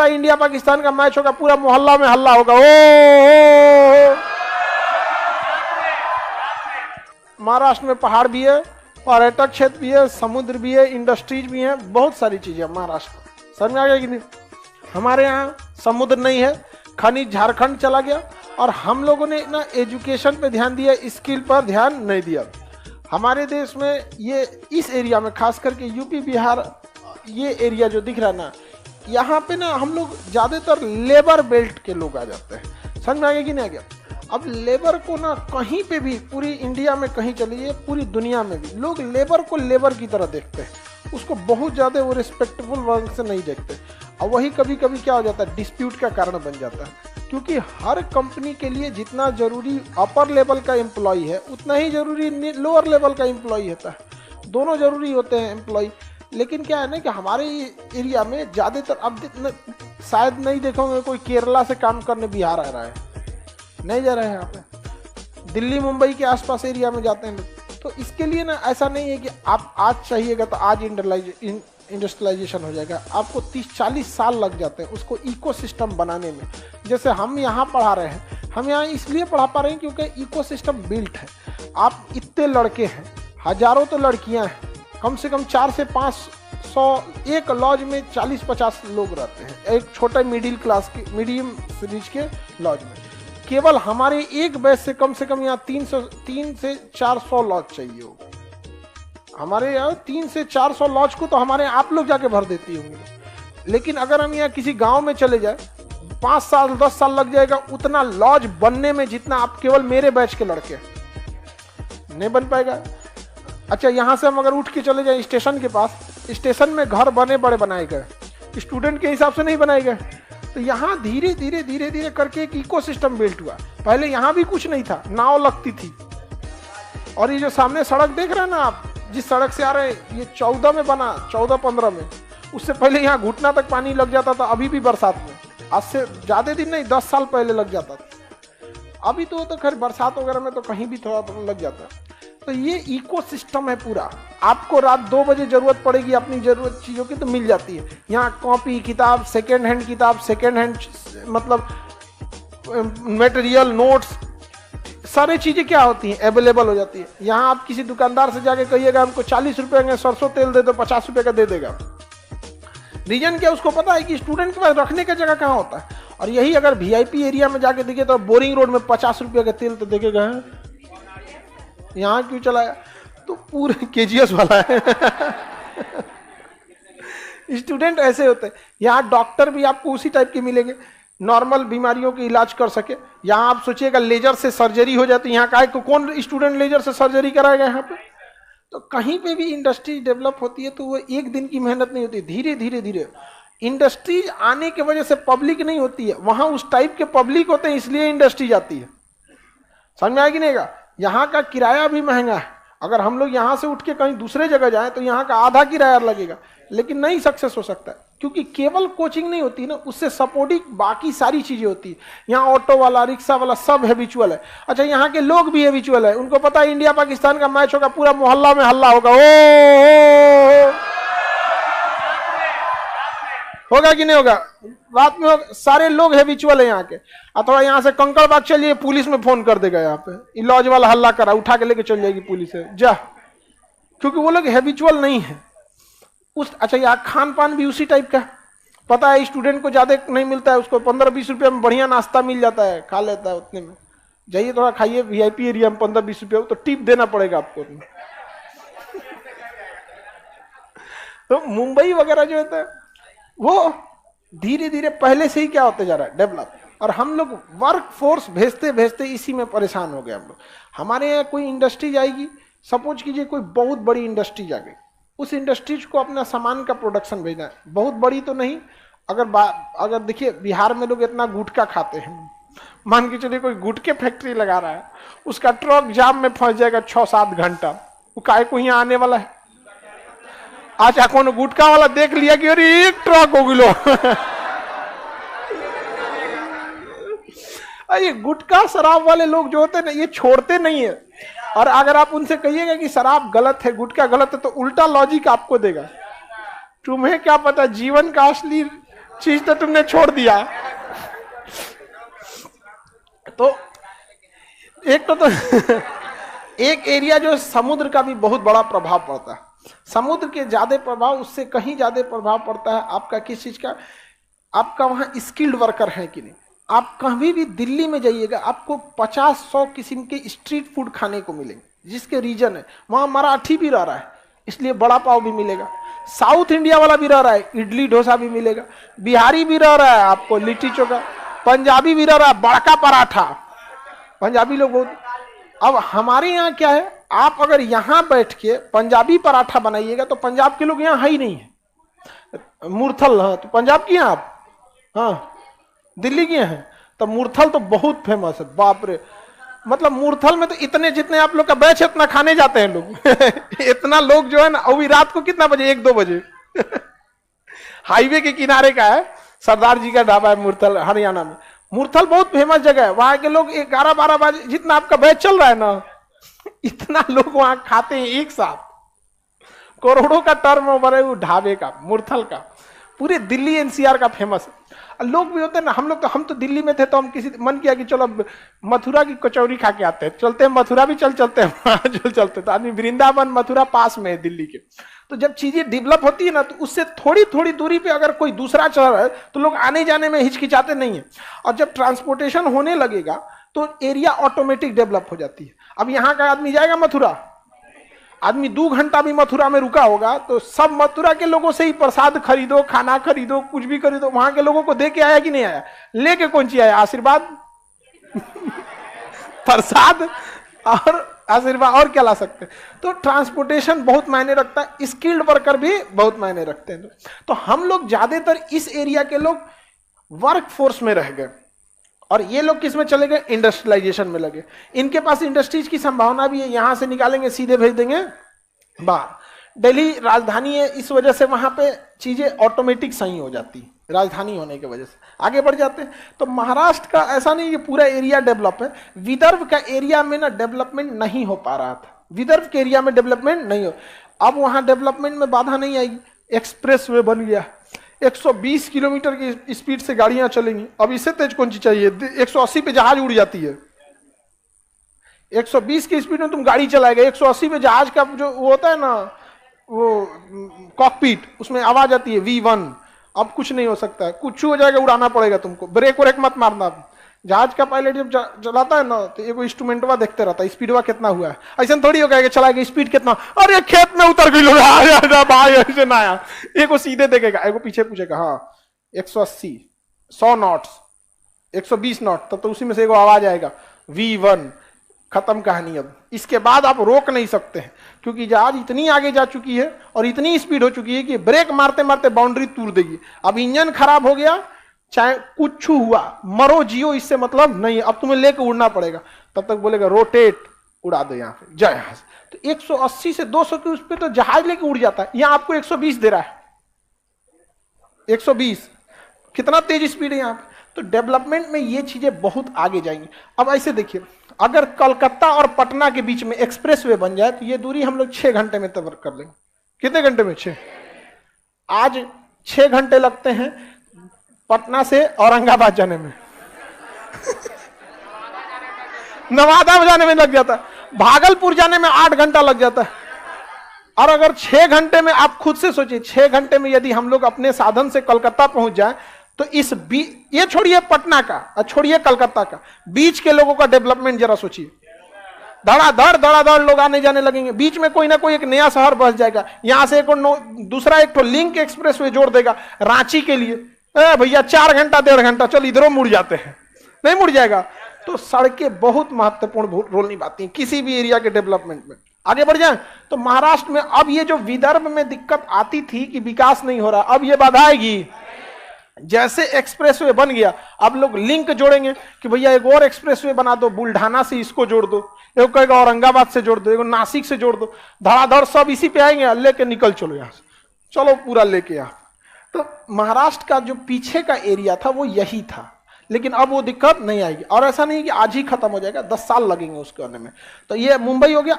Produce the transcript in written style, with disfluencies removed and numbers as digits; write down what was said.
पता है इंडिया पाकिस्तान का मैच होगा, पूरा मोहल्ला में हल्ला होगा, ओ। महाराष्ट्र में पहाड़ भी है, पर्यटक क्षेत्र भी है, समुद्र भी है, इंडस्ट्रीज भी है, बहुत सारी चीजें महाराष्ट्र में। समझ में आ गया कि नहीं? हमारे यहाँ समुद्र नहीं है, खनिज झारखंड चला गया, और हम लोगों ने ना एजुकेशन पे ध्यान दिया, स्किल पर ध्यान नहीं दिया। हमारे देश में ये इस एरिया में खास करके यूपी बिहार ये एरिया जो दिख रहा है ना, यहाँ पे ना हम लोग ज़्यादातर लेबर बेल्ट के लोग आ जाते हैं। समझ में आ गया कि नहीं आ गया? अब लेबर को ना कहीं पे भी, पूरी इंडिया में कहीं चलिए, पूरी दुनिया में भी लोग लेबर को लेबर की तरह देखते हैं, उसको बहुत ज़्यादा वो रिस्पेक्टेबल वर्ग से नहीं देखते। और वही कभी कभी क्या हो जाता है, डिस्प्यूट का कारण बन जाता है, क्योंकि हर कंपनी के लिए जितना जरूरी अपर लेवल का एम्प्लॉय है उतना ही जरूरी लोअर लेवल का एम्प्लॉय होता है। दोनों जरूरी होते हैं एम्प्लॉय। लेकिन क्या है ना कि हमारे एरिया में ज़्यादातर, अब शायद नहीं देखोगे कोई केरला से काम करने बिहार आ रहा है, नहीं जा रहे हैं यहाँ पे। दिल्ली मुंबई के आसपास एरिया में जाते हैं लोग। तो इसके लिए ना ऐसा नहीं है कि आप आज चाहिएगा तो आज इंडस्ट्रियलाइजेशन हो जाएगा। आपको 30-40 साल लग जाते हैं उसको इकोसिस्टम बनाने में। जैसे हम यहाँ पढ़ा रहे हैं, हम यहाँ इसलिए पढ़ा पा रहे हैं क्योंकि इकोसिस्टम बिल्ट है। आप इतने लड़के हैं, हजारों तो लड़कियाँ हैं, कम से कम 400 से 500, एक लॉज में 40-50 लोग रहते हैं, एक छोटे मिडिल क्लास के, मीडियम सीरीज के लॉज में। केवल हमारे एक बैच से कम यहाँ 3 से 400 लॉज चाहिए होगा। हमारे यहाँ 3 से 400 लॉज को तो हमारे आप लोग जाके भर देती होंगे। लेकिन अगर हम यहाँ किसी गांव में चले जाए, 5 साल 10 साल लग जाएगा उतना लॉज बनने में जितना आप केवल मेरे बैच के लड़के नहीं बन पाएगा। अच्छा, यहाँ से हम अगर उठ के चले जाए स्टेशन के पास, स्टेशन में घर बने बड़े बनाए गए, स्टूडेंट के हिसाब से नहीं बनाए गए। तो यहाँ धीरे धीरे करके एक इकोसिस्टम बिल्ट हुआ। पहले यहाँ भी कुछ नहीं था, नाव लगती थी। और ये जो सामने सड़क देख रहे हैं ना आप, जिस सड़क से आ रहे हैं, ये 14 में बना, 14-15 में। उससे पहले यहाँ घुटना तक पानी लग जाता था, अभी भी बरसात में। आज से ज़्यादा दिन नहीं, 10 साल पहले लग जाता था। अभी तो खैर बरसात वगैरह में तो कहीं भी थोड़ा लग जाता है। तो ये इकोसिस्टम है पूरा। आपको रात 2 बजे जरूरत पड़ेगी अपनी जरूरत चीज़ों की तो मिल जाती है। यहाँ कॉपी किताब, सेकेंड हैंड किताब, सेकेंड हैंड मतलब मटेरियल, नोट्स, सारी चीज़ें क्या होती हैं, अवेलेबल हो जाती है। यहाँ आप किसी दुकानदार से जाके कहिएगा हमको 40 रुपये का सरसों तेल दे दो, 50 रुपये का दे देगा। रीजन क्या, उसको पता है कि स्टूडेंट के पास रखने का जगह कहाँ होता है। और यही अगर VIP एरिया में जाके देखिए तो बोरिंग रोड में 50 रुपये का तेल तो देखेगा, यहाँ क्यों चलाया, तो पूरे KGS वाला है। स्टूडेंट ऐसे होते हैं। यहाँ डॉक्टर भी आपको उसी टाइप के मिलेंगे, नॉर्मल बीमारियों के इलाज कर सके। यहाँ आप सोचिएगा लेजर से सर्जरी हो जाती है, यहाँ का कौन स्टूडेंट लेजर से सर्जरी कराएगा यहाँ पे। तो कहीं पे भी इंडस्ट्री डेवलप होती है तो वो एक दिन की मेहनत नहीं होती, धीरे धीरे इंडस्ट्रीज आने की वजह से पब्लिक नहीं होती है, वहाँ उस टाइप के पब्लिक होते हैं, इसलिए इंडस्ट्री आती है। समझ में आएगी नहीं? यहाँ का किराया भी महंगा है। अगर हम लोग यहाँ से उठ के कहीं दूसरे जगह जाएं तो यहाँ का आधा किराया लगेगा, लेकिन नहीं सक्सेस हो सकता है, क्योंकि केवल कोचिंग नहीं होती ना, उससे सपोर्टिंग बाकी सारी चीजें होती है। यहाँ ऑटो वाला, रिक्शा वाला सब हैबिचुअल है। अच्छा, यहाँ के लोग भी हैबिचुअल है, उनको पता है इंडिया पाकिस्तान का मैच होगा, पूरा मोहल्ला में हल्ला होगा, ओ होगा कि नहीं होगा? रात में होगा। सारे लोग हैबिचुअल है यहाँ के। अथवा यहाँ से कंकड़बाग चलिए, पुलिस में फोन कर देगा, यहाँ पे लॉज वाला हल्ला करा, उठा के लेके चल जाएगी पुलिस है जा, क्योंकि वो लोग हैबिचुअल नहीं है उस। अच्छा, यहाँ खान पान भी उसी टाइप का, पता है स्टूडेंट को ज्यादा नहीं मिलता है, उसको 15-20 रुपये में बढ़िया नाश्ता मिल जाता है, खा लेता है उतने में। जाइए थोड़ा खाइए VIP एरिया में 15-20 रुपये, तो टिप देना पड़ेगा आपको। तो मुंबई वगैरह जो होता है वो धीरे धीरे पहले से ही क्या होते जा रहा है, डेवलप। और हम लोग वर्क फोर्स भेजते भेजते इसी में परेशान हो गए हम लोग। हमारे यहाँ कोई इंडस्ट्री आएगी, सपोज कीजिए कोई बहुत बड़ी इंडस्ट्री आ गई, उस इंडस्ट्रीज को अपना सामान का प्रोडक्शन भेजना है, बहुत बड़ी तो नहीं। अगर देखिए बिहार में लोग इतना गुटखा खाते हैं, मान के चलिए कोई गुटखे फैक्ट्री लगा रहा है, उसका ट्रक जाम में फंस जाएगा 6-7 घंटा, वो काहे को यहाँ आने वाला है। अच्छा, कौन गुटखा वाला देख लिया कि अरे एक ट्रक हो गिलो। ये गुटखा शराब वाले लोग जो होते हैं ना, ये छोड़ते नहीं है। और अगर आप उनसे कहिएगा कि शराब गलत है, गुटखा गलत है, तो उल्टा लॉजिक आपको देगा। तुम्हें क्या पता जीवन का असली चीज तो तुमने छोड़ दिया। तो एक तो एक एरिया जो समुद्र का भी बहुत बड़ा प्रभाव पड़ता है। समुद्र के ज्यादा प्रभाव, उससे कहीं ज्यादा प्रभाव पड़ता है आपका किस चीज का, आपका वहां स्किल्ड वर्कर है कि नहीं। आप कभी भी दिल्ली में जाइएगा, आपको 50-100 किस्म के स्ट्रीट फूड खाने को मिलेंगे, जिसके रीजन है वहां मराठी भी रह रहा है, इसलिए बड़ा पाव भी मिलेगा। साउथ इंडिया वाला भी रह रहा है, इडली डोसा भी मिलेगा। बिहारी भी रह रहा है, आपको लिट्टी चोखा। पंजाबी भी रह रहा है, बड़का पराठा। पंजाबी लोग बहुत। अब हमारे यहाँ क्या है, आप अगर यहाँ बैठ के पंजाबी पराठा बनाइएगा तो पंजाब के लोग यहाँ है ही नहीं है। मुरथल, हाँ, तो पंजाब की हैं आप? हाँ, दिल्ली की हैं। तो मुरथल तो बहुत फेमस है, बाप रे। मतलब मुरथल में तो इतने, जितने आप लोग का बैच है इतना खाने जाते हैं लोग। इतना लोग जो है ना, अभी रात को कितना बजे, 1-2 बजे। हाईवे के किनारे का है, सरदार जी का ढाबा है मुरथल, हरियाणा में। मुरथल बहुत फेमस जगह है। वहां के लोग 11-12 बजे, जितना आपका बैच चल रहा है ना, इतना लोग वहां खाते हैं एक साथ। करोड़ों का टर्न ओवर है वो ढाबे का, मुरथल का। पूरे दिल्ली एनसीआर का फेमस है। लोग भी होते हैं ना, हम तो दिल्ली में थे, तो हम किसी मन किया कि चलो मथुरा की कचौरी खा के आते हैं, चलते हैं मथुरा भी चलते हैं। चलते तो आदमी, वृंदावन मथुरा पास में है दिल्ली के। तो जब चीजें डेवलप होती है ना, तो उससे थोड़ी थोड़ी दूरी पे अगर कोई दूसरा चल रहा है तो लोग आने जाने में हिचकिचाते नहीं है। और जब ट्रांसपोर्टेशन होने लगेगा तो एरिया ऑटोमेटिक डेवलप हो जाती है। अब यहाँ का आदमी जाएगा मथुरा, आदमी 2 घंटा भी मथुरा में रुका होगा तो सब मथुरा के लोगों से ही प्रसाद खरीदो, खाना खरीदो, कुछ भी खरीदो। वहां के लोगों को दे के आया कि नहीं आया? लेके कौन सी आया? आशीर्वाद। प्रसाद और आशीर्वाद, और क्या ला सकते हैं? तो ट्रांसपोर्टेशन बहुत मायने रखता है, स्किल्ड वर्कर भी बहुत मायने रखते हैं। तो हम लोग ज्यादातर इस एरिया के लोग वर्क फोर्स में रह गए, और ये लोग किस में चले गए? इंडस्ट्रियलाइजेशन में लगे। इनके पास इंडस्ट्रीज की संभावना भी है, यहां से निकालेंगे सीधे भेज देंगे बाहर। दिल्ली राजधानी है, इस वजह से वहां पे चीजें ऑटोमेटिक सही हो जाती है, राजधानी होने की वजह से आगे बढ़ जाते हैं। तो महाराष्ट्र का ऐसा नहीं कि पूरा एरिया डेवलप है। विदर्भ का एरिया में ना डेवलपमेंट नहीं हो पा रहा था, विदर्भ के एरिया में डेवलपमेंट नहीं हो। अब वहां डेवलपमेंट में बाधा नहीं आएगी, एक्सप्रेस वे बन गया, 120 किलोमीटर की स्पीड से गाड़ियां चलेंगी। अब इससे तेज कौन सी चाहिए? 180 पे जहाज उड़ जाती है। 120 की स्पीड में तुम गाड़ी चलाएगा, 180 पे जहाज का जो वो होता है ना, वो कॉकपिट, उसमें आवाज आती है V1। अब कुछ नहीं हो सकता है, कुछ हो जाएगा, उड़ाना पड़ेगा तुमको। ब्रेक व्रेक मत मारना। जहाज का पायलट जब चलाता है ना, तो एक इंस्ट्रूमेंटवा देखते रहता है, स्पीडवा कितना हुआ है। ऐसा थोड़ी हो गया चलाएगा, स्पीड कितना, अरे खेत में उतर गई भाई, ऐसे ना आया। एक सीधे देखेगा, एक पीछे पूछेगा, हाँ 180, 100 नॉट्स, 120 नॉट, तब तो उसी में से एक आवाज आएगा V1। खत्म कहानी। अब इसके बाद आप रोक नहीं सकते हैं, क्योंकि जहाज इतनी आगे जा चुकी है और इतनी स्पीड हो चुकी है कि ब्रेक मारते मारते बाउंड्री तोड़ देगी। अब इंजन खराब हो गया, चाहे कुछ हुआ, मरो जियो, इससे मतलब नहीं है, अब तुम्हें लेकर उड़ना पड़ेगा। तब तक बोलेगा रोटेट, उड़ा दो यहाँ पे, जाए यहाँ से। तो 180 से 200 की उस पर तो जहाज लेके उड़ जाता है, यहाँ आपको 120 दे रहा है। 120 कितना तेज स्पीड है यहाँ पे। तो डेवलपमेंट में ये चीजें बहुत आगे जाएंगी। अब ऐसे देखिए, अगर कलकत्ता और पटना के बीच में एक्सप्रेस वे बन जाए तो ये दूरी हम लोग 6 घंटे में तय कर लेंगे। कितने घंटे में? 6। आज 6 घंटे लगते हैं पटना से औरंगाबाद जाने में। नवादा जाने में लग जाता है, भागलपुर जाने में 8 घंटा लग जाता है। और अगर 6 घंटे में, आप खुद से सोचिए, 6 घंटे में यदि हम लोग अपने साधन से कलकत्ता पहुंच जाए तो इस ये छोड़िए पटना का और छोड़िए कलकत्ता का, बीच के लोगों का डेवलपमेंट जरा सोचिए। धड़ाधड़ लोग आने जाने लगेंगे, बीच में कोई ना कोई एक नया शहर बस जाएगा, यहां से दूसरा एक लिंक एक्सप्रेस वे जोड़ देगा रांची के लिए। भैया 4 घंटा 1.5 घंटा, चल इधरों मुड़ जाते हैं, नहीं मुड़ जाएगा। तो सड़कें बहुत महत्वपूर्ण रोल निभाती हैं किसी भी एरिया के डेवलपमेंट में। आगे बढ़ जाए तो महाराष्ट्र में अब ये जो विदर्भ में दिक्कत आती थी कि विकास नहीं हो रहा, अब ये बाधा आएगी। जैसे एक्सप्रेसवे बन गया, अब लोग लिंक जोड़ेंगे कि भैया एक और एक्सप्रेसवे बना दो, बुल्ढाना से इसको जोड़ दो, एक कहेगा औरंगाबाद से जोड़ दो, एक नासिक से जोड़ दो, धड़ाधड़ सब इसी पे आएंगे, लेके निकल चलो यहां से, चलो पूरा लेके आ। तो महाराष्ट्र का जो पीछे का एरिया था वो यही था, लेकिन अब वो दिक्कत नहीं आएगी। और ऐसा नहीं कि आज ही खत्म हो जाएगा, 10 साल लगेंगे उसके आने में। तो ये मुंबई हो गया।